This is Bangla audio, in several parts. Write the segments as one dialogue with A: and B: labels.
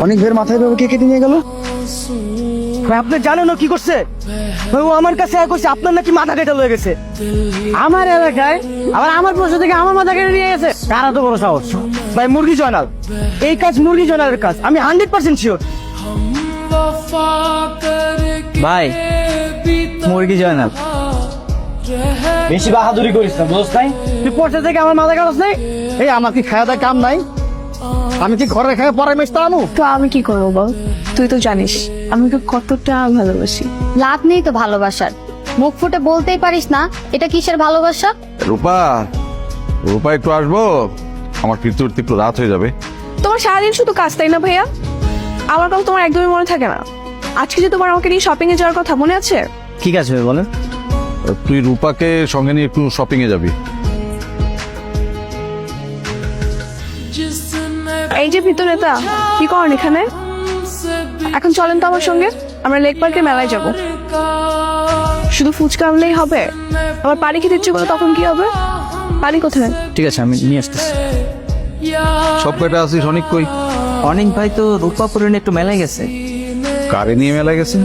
A: অনেক বের মাথায় ভেবে কে কেটে নিয়ে গেল।
B: ভাই আপনি জানেন ও কি করছে? ভাই ও আমার কাছে করছে আপনার নাকি মাথা কেটে লয়ে গেছে আমার এলাকায়, আবার আমার পয়সা থেকে আমার মাথা কেটে নিয়ে গেছে। কারা তো বড় সাহস? ভাই মুরগি জয়নাল, এই কাজ মুরগি জয়নালের কাজ, আমি 100% শিওর। ভাই মুরগি জয়নাল, বেশি বাহাদুরি করিস না, বুঝছ নাই? তুই পয়সা থেকে আমার মাথা কাটছ নাই?
A: এই আমার কি খাওয়া দাওয়া কাম নাই? আমি কি ঘরে খাই পরে মেশতে আমু?
C: তো আমি কি করবো বল? তুই তো জানিস আমি তোকে কতটা ভালোবাসি।
D: লাভ নেই তো ভালোবাসার, মুখ ফুটে বলতেই পারিস না এটা কিসের ভালোবাসা।
E: রূপা, রূপা একটু আসবো, আমার ফিরতে উঠতে একটু রাত হয়ে যাবে।
C: তোমার সারাদিন শুধু কাজ, তাই না ভাইয়া? আমার কথা তোমার একদমই মনে থাকে না। আজকে যে তোমার আমাকে নিয়ে শপিং এ যাওয়ার কথা মনে আছে?
B: ঠিক আছে ভাই বলেন।
E: তুই রূপাকে সঙ্গে নিয়ে একটু শপিং এ যাবি।
C: এই যে ভিতরেটা কি করেন এখানে? এখন চলেন তো আমার সঙ্গে, আমরা লেক পার্কে মেলায় যাব। শুধু ফুচকা আনলেই হবে? আমার পানি খেতে ইচ্ছে করলে তখন কি হবে? পানি কোথায়?
B: ঠিক আছে আমি নিয়ে আসতেছি।
E: সব কয়টা আছিস? অনেক কই?
B: অনেক ভাই তো রূপাপুরে একটু মেলায় গেছে।
E: কারে নিয়ে মেলা গেছে?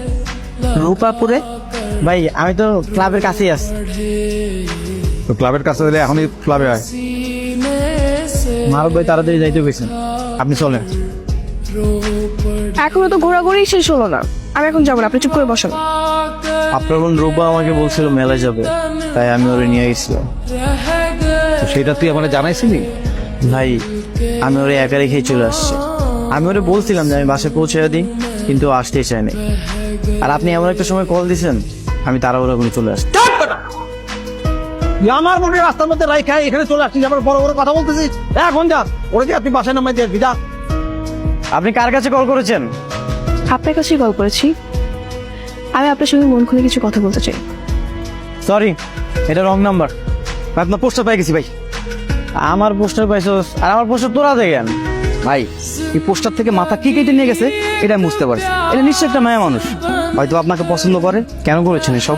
B: রূপাপুরে ভাই, আমি তো ক্লাবের কাছেই আছি।
E: তো ক্লাবের কাছে দিলে এখনই ক্লাবে আয়।
B: মারব ভাই তাড়াতাড়ি যাইতে গেছেন, আপনি চলেন।
C: এখনো তো ঘোরাঘুরি শেষ হলো না, আমি এখন যাবো না, আপনি চুপ করে বসেন।
B: আপনার বোন রূপা আমাকে বলছিল মেলায় যাবে, তাই আমি ওরে নিয়ে গেছিলাম।
E: তো সেটা তুই আমার জানাইছিলি?
B: ভাই আমি ওরে একা রেখেই চলে আসছি। আমি ওরে বলছিলাম যে আমি বাসায় পৌঁছে দিই, কিন্তু ও আসতেই চায়নি। আর আপনি এমন একটা সময় কল দিছেন, আমি তাড়াহুড়া করে চলে আসছি।
A: আমার মনে রাস্তার মধ্যে রাইখা এখানে চলে আসছিস, আবার বড় বড় কথা বলতেছিস। এখন যা, ওরে যে আপনি বাসায় নামাই দিয়ে যা।
B: আপনি কার কাছে কল করেছেন?
C: আপনার কাছেই কল করেছি। আমি আপনার সঙ্গে মন খুলে কিছু কথা বলতে চাই।
B: সরি, এটা রং নাম্বার। আপনার পোস্টার পাই গেছি ভাই। আমার পোস্টার পাইছস, আর আমার পোস্টার তোরা দেখেন। ভাই এই পোস্টার থেকে মাথা কি কেটে নিয়ে গেছে এটা আমি বুঝতে পারছি। এটা নিশ্চয়ই একটা মায়া মানুষ, হয়তো আপনাকে পছন্দ করে। কেন করেছেন এসব?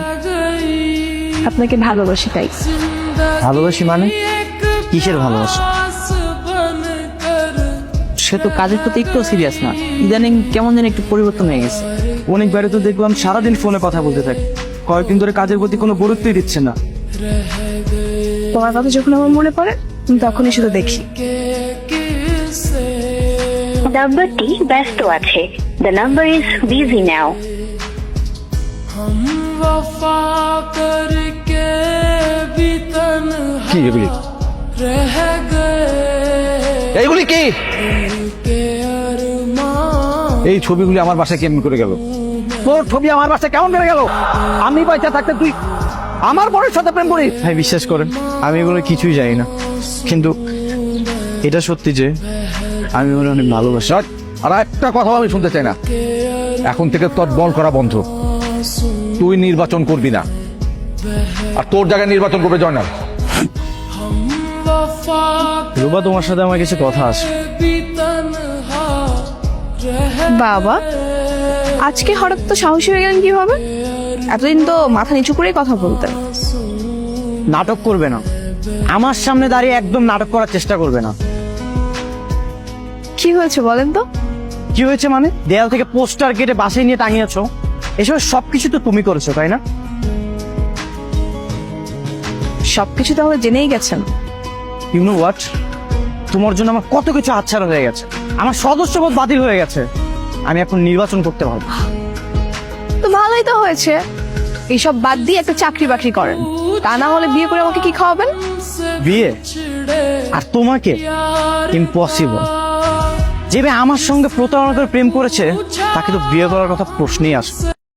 C: আপনাকে ভালোবাসি তাই।
B: ভালোবাসি মানে? কিসের ভালোবাসা? সে তো কাজের প্রতি একটু সিরিয়াস না, ইদানিং কেমন যেন একটু পরিবর্তন হয়ে গেছে। অনেকবারে তো দেখলাম সারাদিন ফোনে কথা বলতে থাকে, কয়েকদিন ধরে কাজের প্রতি কোনো গুরুত্বই দিচ্ছে না।
C: তোমার কথা যখন আমার মনে পড়ে আমি তখনই শুধু দেখি।
F: নাম্বারটি ব্যস্ত আছে। The number is busy now.
E: কি এগুলি? এইগুলি কি? এই ছবিগুলি আমার বাসায় কেমন করে গেল?
A: তোর ছবি আমার বাসায় কেমন বেড়ে গেল? আমি পয়সা থাকতে তুই আমার বড়ের সাথে প্রেম করিস?
B: ভাই বিশ্বাস করেন, আমি এগুলো কিছুই জানি না, কিন্তু এটা সত্যি যে আমি ওরে অনেক ভালোবাসি।
E: শট! আর একটা কথা আমি শুনতে চাই না। এখন থেকে তোর বল করা বন্ধ। তুই নির্বাচন করবি না, আর তোর জায়গায় নির্বাচন করবে জয়নাল।
B: রূপা, তোমার সাথে আমার কিছু কথা আছে।
C: বাবা আজকে হঠাৎ তো সাহসী হয়ে গেলেন কিভাবে? এতদিন তো মাথা নিচু করেই কথা বলতেন।
B: নাটক করবে না, আমার সামনে দাঁড়িয়ে একদম নাটক করার চেষ্টা করবে না।
C: কি হয়েছে বলেন তো?
B: কি হয়েছে মানে? দেয়াল থেকে পোস্টার কেটে বাসায় নিয়ে টাঙিয়েছো, এসব সবকিছু তো তুমি করেছো, তাই না?
C: সবকিছু তাহলে জেনেই গেছেন।
B: ইউ নো হোয়াট, তোমার জন্য আমার কত কিছু হাতছাড়া হয়ে গেছে, আমার সদস্যপদ বাতিল হয়ে গেছে। আমি এখন নির্বাচন করতে পারবো।
C: তো ভালোই তো হয়েছে, এইসব বাদ দিয়ে একটা চাকরি বাকরি করেন, তা না হলে বিয়ে করে আমাকে কি খাওয়াবেন?
B: বিয়ে? আর তোমাকে? ইম্পসিবল। যে মেয়ে আমার সঙ্গে প্রতারণা করে প্রেম করেছে তাকে তো বিয়ে করার কথা প্রশ্নই আসে।